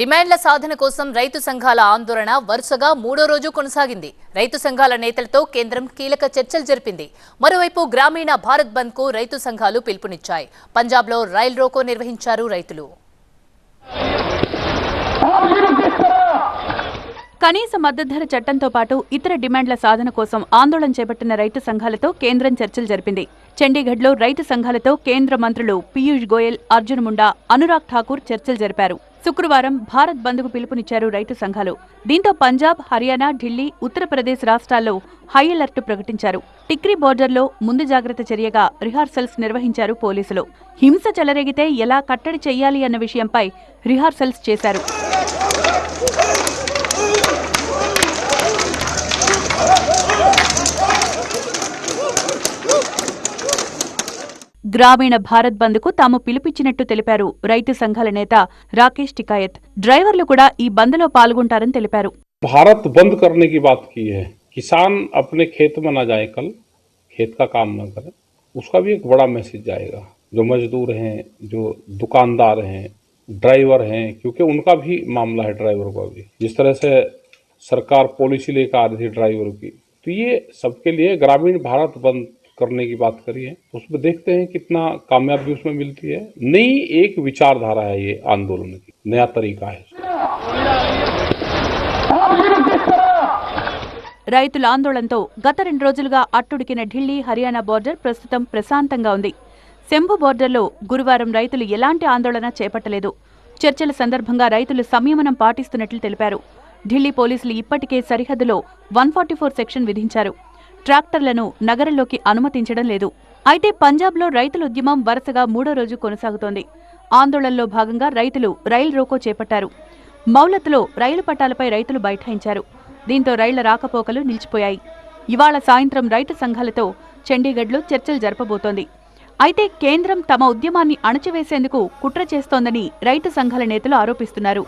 డిమాండ్ల సాధన కోసం రైతు సంఘాల ఆందోళన వరుసగా మూడో రోజు కొనసాగింది. రైతు సంఘాల నేతలతో కేంద్రం కీలక చర్చలు జరిపింది. మరోవైపు గ్రామీణ భారత్ బంద్ కు రైతు సంఘాలు పిలుపునిచ్చాయి. పంజాబ్లో రైల్ రోకో నిర్వహించారు రైతులు. కనీస మద్దతు ధర చట్టంతో పాటు ఇతర డిమాండ్ల సాధన కోసం ఆందోళన చేపట్టిన రైతు సంఘాలతో కేంద్రం చర్చలు జరిపింది. చండీగఢ్లో రైతు సంఘాలతో కేంద్ర మంత్రులు పీయూష్ గోయల్, అర్జున్ ముండా, అనురాగ్ ఠాకూర్ చర్చలు జరిపారు. శుక్రవారం భారత్ బంద్కు పిలుపునిచ్చారు రైతు సంఘాలు. దీంతో పంజాబ్, హర్యానా, ఢిల్లీ, ఉత్తరప్రదేశ్ రాష్ట్రాల్లో హై అలర్ట్ ప్రకటించారు. టిక్రీ బోర్డర్లో ముందు జాగ్రత్త చర్యగా రిహార్సల్స్ నిర్వహించారు పోలీసులు. హింస చెలరేగితే ఎలా కట్టడి చెయ్యాలి అన్న విషయంపై రిహార్సల్స్ చేశారు. గ్రామీణ భారత్ బంద్ కు తాము పిలుపిచ్చినట్టు తెలిపారు రైతు సంఘాల నేత రాకేష్ టికాయత్. డ్రైవర్లు కూడా ఈ బంద్ లో పాల్గొంటారని తెలిపారు. भारत बंद करने की बात की है। किसान अपने खेत में ना जाए, कल खेत का काम ना करें, उसका भी एक बड़ा मैसेज जाएगा। जो मजदूर हैं, जो दुकानदार हैं, ड्राइवर हैं, क्योंकि उनका भी मामला है, ड्राइवर का भी। जिस तरह से सरकार पॉलिसी लेकर आ रही थी ड्राइवर की, तो ये सबके लिए ग्रामीण भारत बंद करने की बात करी है। उसमें देखते हैं कितना कामयाबी उसमें मिलती है। नई एक विचारधारा है ये आंदोलन की, नया तरीका है। రైతుల ఆందోళనతో గత 2 రోజులుగా అట్టుడికిన ఢిల్లీ, హర్యానా బోర్డర్ ప్రస్తుతం ప్రశాంతంగా ఉంది. శంభు బోర్డర్లో గురువారం రైతులు ఎలాంటి ఆందోళన చేపట్టలేదు. చర్చల సందర్భంగా రైతులు సంయమనం పాటిస్తున్నట్లు తెలిపారు. ఢిల్లీ పోలీసులు ఇప్పటికే సరిహద్దులో 144 సెక్షన్ విధించారు. ట్రాక్టర్లను నగరంలోకి అనుమతించడం లేదు. అయితే పంజాబ్లో రైతుల ఉద్యమం వరుసగా మూడో రోజు కొనసాగుతోంది. ఆందోళనలో భాగంగా రైతులు రైలు రోకో చేపట్టారు. మౌలత్లో రైలు పట్టాలపై రైతులు బైఠాయించారు. దీంతో రైళ్ల రాకపోకలు నిలిచిపోయాయి. ఇవాళ సాయంత్రం రైతు సంఘాలతో చండీగఢ్లో చర్చలు జరపబోతోంది. అయితే కేంద్రం తమ ఉద్యమాన్ని అణచివేసేందుకు కుట్ర చేస్తోందని రైతు సంఘాల నేతలు ఆరోపిస్తున్నారు.